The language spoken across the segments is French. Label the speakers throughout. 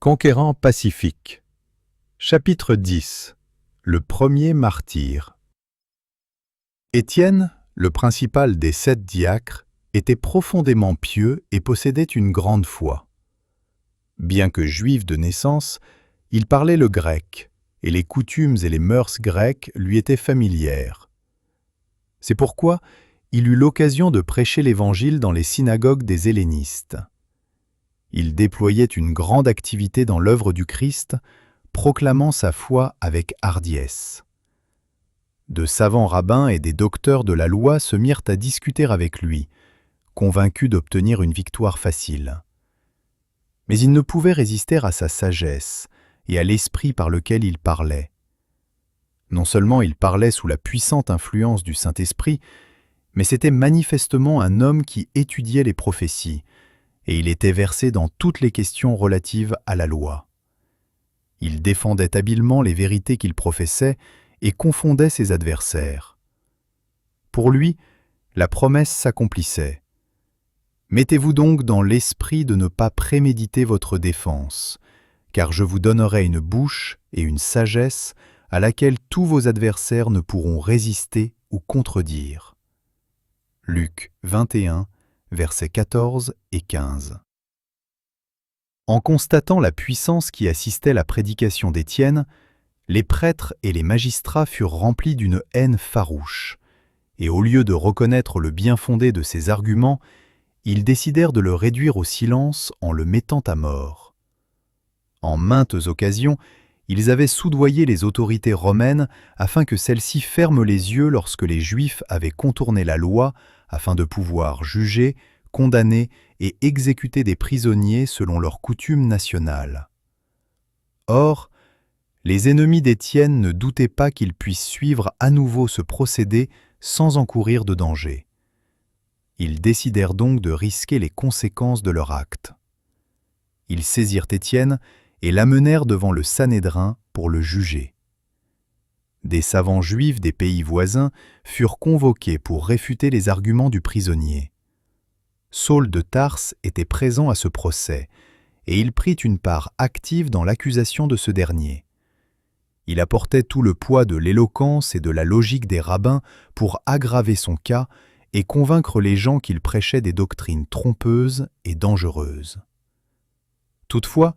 Speaker 1: Conquérant pacifique. Chapitre 10. Le premier martyr. Étienne, le principal des 7 diacres, était profondément pieux et possédait une grande foi. Bien que juif de naissance, il parlait le grec, et les coutumes et les mœurs grecques lui étaient familières. C'est pourquoi il eut l'occasion de prêcher l'Évangile dans les synagogues des hellénistes. Il déployait une grande activité dans l'œuvre du Christ, proclamant sa foi avec hardiesse. De savants rabbins et des docteurs de la loi se mirent à discuter avec lui, convaincus d'obtenir une victoire facile. Mais ils ne pouvaient résister à sa sagesse et à l'esprit par lequel il parlait. Non seulement il parlait sous la puissante influence du Saint-Esprit, mais c'était manifestement un homme qui étudiait les prophéties, et il était versé dans toutes les questions relatives à la loi. Il défendait habilement les vérités qu'il professait et confondait ses adversaires. Pour lui, la promesse s'accomplissait. « Mettez-vous donc dans l'esprit de ne pas préméditer votre défense, car je vous donnerai une bouche et une sagesse à laquelle tous vos adversaires ne pourront résister ou contredire. » Luc 21, versets 14 et 15. En constatant la puissance qui assistait la prédication d'Étienne, les prêtres et les magistrats furent remplis d'une haine farouche, et au lieu de reconnaître le bien-fondé de ses arguments, ils décidèrent de le réduire au silence en le mettant à mort. En maintes occasions, ils avaient soudoyé les autorités romaines afin que celles-ci ferment les yeux lorsque les Juifs avaient contourné la loi afin de pouvoir juger, condamner et exécuter des prisonniers selon leurs coutumes nationales. Or, les ennemis d'Étienne ne doutaient pas qu'ils puissent suivre à nouveau ce procédé sans encourir de danger. Ils décidèrent donc de risquer les conséquences de leur acte. Ils saisirent Étienne et l'amenèrent devant le Sanhédrin pour le juger. Des savants juifs des pays voisins furent convoqués pour réfuter les arguments du prisonnier. Saul de Tarse était présent à ce procès, et il prit une part active dans l'accusation de ce dernier. Il apportait tout le poids de l'éloquence et de la logique des rabbins pour aggraver son cas et convaincre les gens qu'il prêchait des doctrines trompeuses et dangereuses. Toutefois,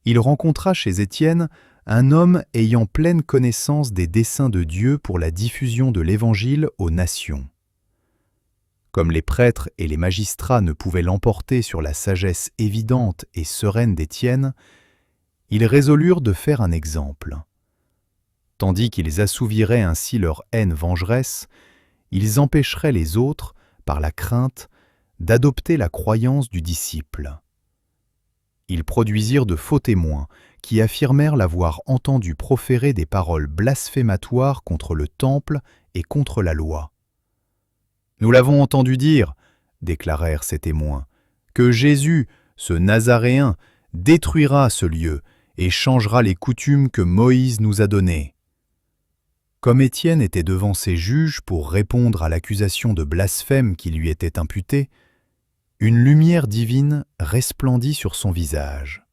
Speaker 1: il rencontra chez Étienne un homme ayant pleine connaissance des desseins de Dieu pour la diffusion de l'Évangile aux nations. Comme les prêtres et les magistrats ne pouvaient l'emporter sur la sagesse évidente et sereine d'Étienne, ils résolurent de faire un exemple. Tandis qu'ils assouviraient ainsi leur haine vengeresse, ils empêcheraient les autres, par la crainte, d'adopter la croyance du disciple. Ils produisirent de faux témoins qui affirmèrent l'avoir entendu proférer des paroles blasphématoires contre le temple et contre la loi. « Nous l'avons entendu dire, » déclarèrent ces témoins, « que Jésus, ce Nazaréen, détruira ce lieu et changera les coutumes que Moïse nous a données. » Comme Étienne était devant ses juges pour répondre à l'accusation de blasphème qui lui était imputée, une lumière divine resplendit sur son visage.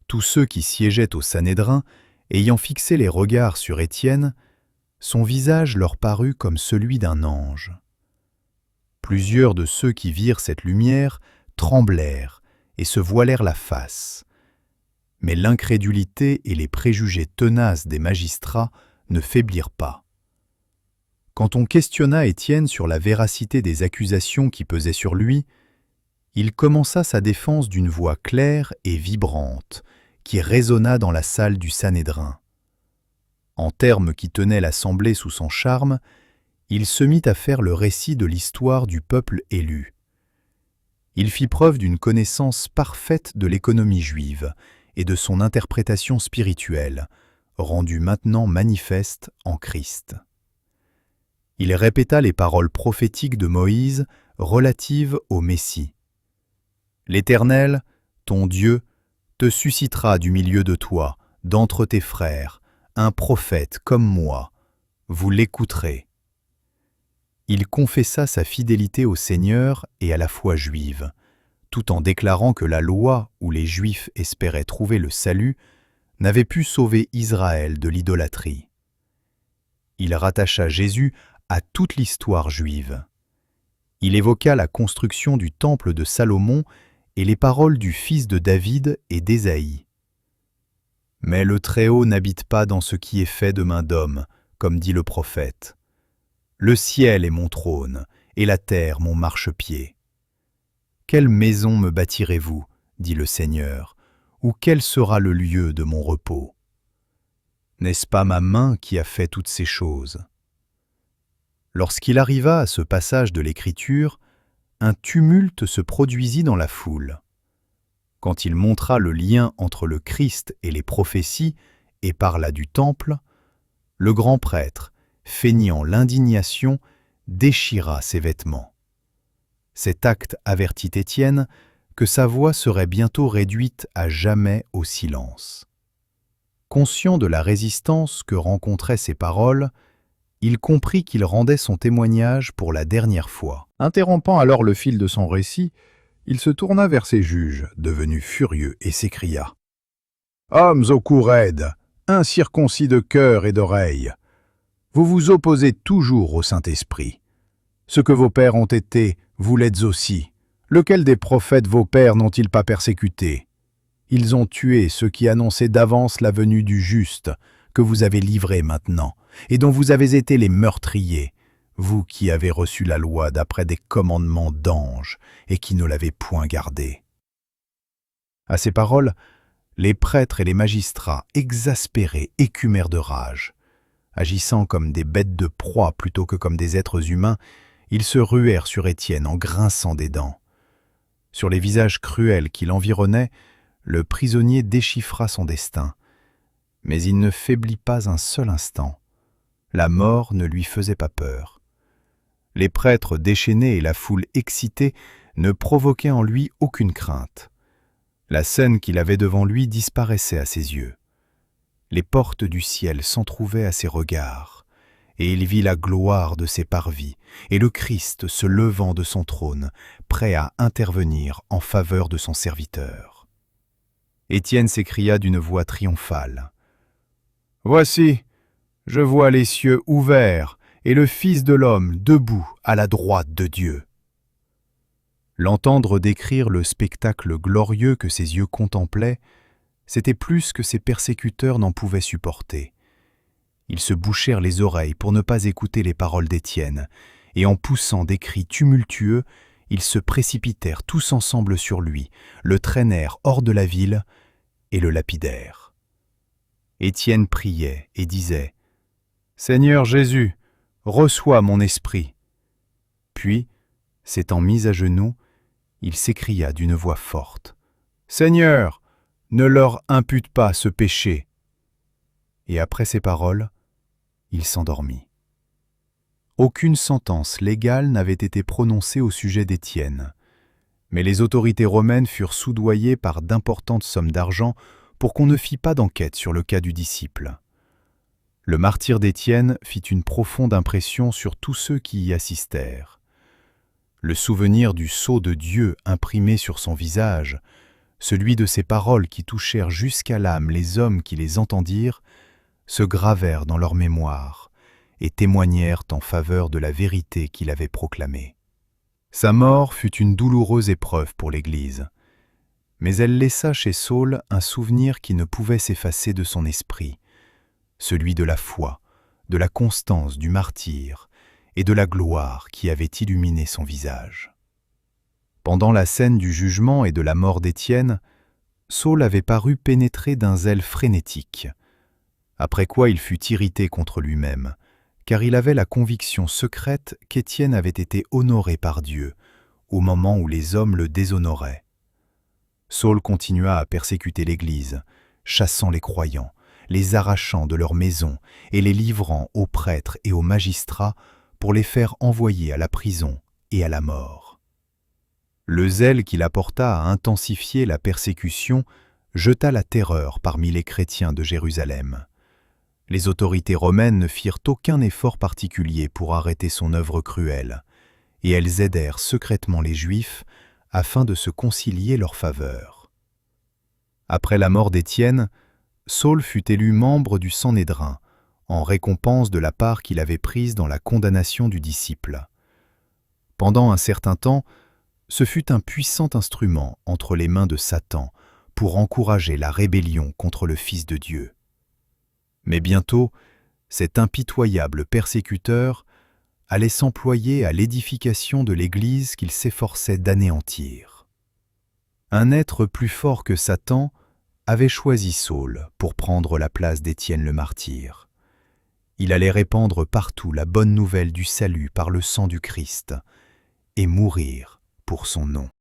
Speaker 1: Tous ceux qui siégeaient au Sanhédrin, ayant fixé les regards sur Étienne, son visage leur parut comme celui d'un ange. Plusieurs de ceux qui virent cette lumière tremblèrent et se voilèrent la face. Mais l'incrédulité et les préjugés tenaces des magistrats ne faiblirent pas. Quand on questionna Étienne sur la véracité des accusations qui pesaient sur lui, il commença sa défense d'une voix claire et vibrante, qui résonna dans la salle du Sanhédrin. En termes qui tenaient l'assemblée sous son charme, il se mit à faire le récit de l'histoire du peuple élu. Il fit preuve d'une connaissance parfaite de l'économie juive et de son interprétation spirituelle, rendue maintenant manifeste en Christ. Il répéta les paroles prophétiques de Moïse relatives au Messie. « L'Éternel, ton Dieu, te suscitera du milieu de toi, d'entre tes frères, un prophète comme moi. Vous l'écouterez. » Il confessa sa fidélité au Seigneur et à la foi juive, tout en déclarant que la loi où les Juifs espéraient trouver le salut n'avait pu sauver Israël de l'idolâtrie. Il rattacha Jésus à toute l'histoire juive. Il évoqua la construction du temple de Salomon et les paroles du fils de David et d'Ésaïe. « Mais le Très-Haut n'habite pas dans ce qui est fait de main d'homme, comme dit le prophète. Le ciel est mon trône, et la terre mon marchepied. Quelle maison me bâtirez-vous, dit le Seigneur, ou quel sera le lieu de mon repos? N'est-ce pas ma main qui a fait toutes ces choses? » Lorsqu'il arriva à ce passage de l'Écriture, un tumulte se produisit dans la foule. Quand il montra le lien entre le Christ et les prophéties et parla du temple, le grand prêtre, feignant l'indignation, déchira ses vêtements. Cet acte avertit Étienne que sa voix serait bientôt réduite à jamais au silence. Conscient de la résistance que rencontraient ses paroles, il comprit qu'il rendait son témoignage pour la dernière fois. Interrompant alors le fil de son récit, il se tourna vers ses juges, devenu furieux, et s'écria « Hommes au cou raide, incirconcis de cœur et d'oreille, vous vous opposez toujours au Saint-Esprit. Ce que vos pères ont été, vous l'êtes aussi. Lequel des prophètes vos pères n'ont-ils pas persécuté? Ils ont tué ceux qui annonçaient d'avance la venue du juste, que vous avez livré maintenant, et dont vous avez été les meurtriers, vous qui avez reçu la loi d'après des commandements d'anges et qui ne l'avez point gardée. » À ces paroles, les prêtres et les magistrats, exaspérés, écumèrent de rage. Agissant comme des bêtes de proie plutôt que comme des êtres humains, ils se ruèrent sur Étienne en grinçant des dents. Sur les visages cruels qui l'environnaient, le prisonnier déchiffra son destin. Mais il ne faiblit pas un seul instant. La mort ne lui faisait pas peur. Les prêtres déchaînés et la foule excitée ne provoquaient en lui aucune crainte. La scène qu'il avait devant lui disparaissait à ses yeux. Les portes du ciel s'entr'ouvaient à ses regards, et il vit la gloire de ses parvis, et le Christ se levant de son trône, prêt à intervenir en faveur de son serviteur. Étienne s'écria d'une voix triomphale. « Voici, je vois les cieux ouverts et le Fils de l'homme debout à la droite de Dieu. » L'entendre décrire le spectacle glorieux que ses yeux contemplaient, c'était plus que ses persécuteurs n'en pouvaient supporter. Ils se bouchèrent les oreilles pour ne pas écouter les paroles d'Étienne, et en poussant des cris tumultueux, ils se précipitèrent tous ensemble sur lui, le traînèrent hors de la ville et le lapidèrent. Étienne priait et disait « Seigneur Jésus, reçois mon esprit. » Puis, s'étant mis à genoux, il s'écria d'une voix forte « Seigneur, ne leur impute pas ce péché. » Et après ces paroles, il s'endormit. Aucune sentence légale n'avait été prononcée au sujet d'Étienne, mais les autorités romaines furent soudoyées par d'importantes sommes d'argent pour qu'on ne fît pas d'enquête sur le cas du disciple. Le martyre d'Étienne fit une profonde impression sur tous ceux qui y assistèrent. Le souvenir du sceau de Dieu imprimé sur son visage, celui de ces paroles qui touchèrent jusqu'à l'âme les hommes qui les entendirent, se gravèrent dans leur mémoire et témoignèrent en faveur de la vérité qu'il avait proclamée. Sa mort fut une douloureuse épreuve pour l'Église, mais elle laissa chez Saul un souvenir qui ne pouvait s'effacer de son esprit, celui de la foi, de la constance du martyr et de la gloire qui avait illuminé son visage. Pendant la scène du jugement et de la mort d'Étienne, Saul avait paru pénétré d'un zèle frénétique, après quoi il fut irrité contre lui-même, car il avait la conviction secrète qu'Étienne avait été honoré par Dieu au moment où les hommes le déshonoraient. Saul continua à persécuter l'Église, chassant les croyants, les arrachant de leurs maisons et les livrant aux prêtres et aux magistrats pour les faire envoyer à la prison et à la mort. Le zèle qu'il apporta à intensifier la persécution jeta la terreur parmi les chrétiens de Jérusalem. Les autorités romaines ne firent aucun effort particulier pour arrêter son œuvre cruelle, et elles aidèrent secrètement les Juifs afin de se concilier leur faveur. Après la mort d'Étienne, Saul fut élu membre du Sanhédrin, en récompense de la part qu'il avait prise dans la condamnation du disciple. Pendant un certain temps, ce fut un puissant instrument entre les mains de Satan pour encourager la rébellion contre le Fils de Dieu. Mais bientôt, cet impitoyable persécuteur allait s'employer à l'édification de l'Église qu'il s'efforçait d'anéantir. Un être plus fort que Satan avait choisi Saul pour prendre la place d'Étienne le martyr. Il allait répandre partout la bonne nouvelle du salut par le sang du Christ et mourir pour son nom.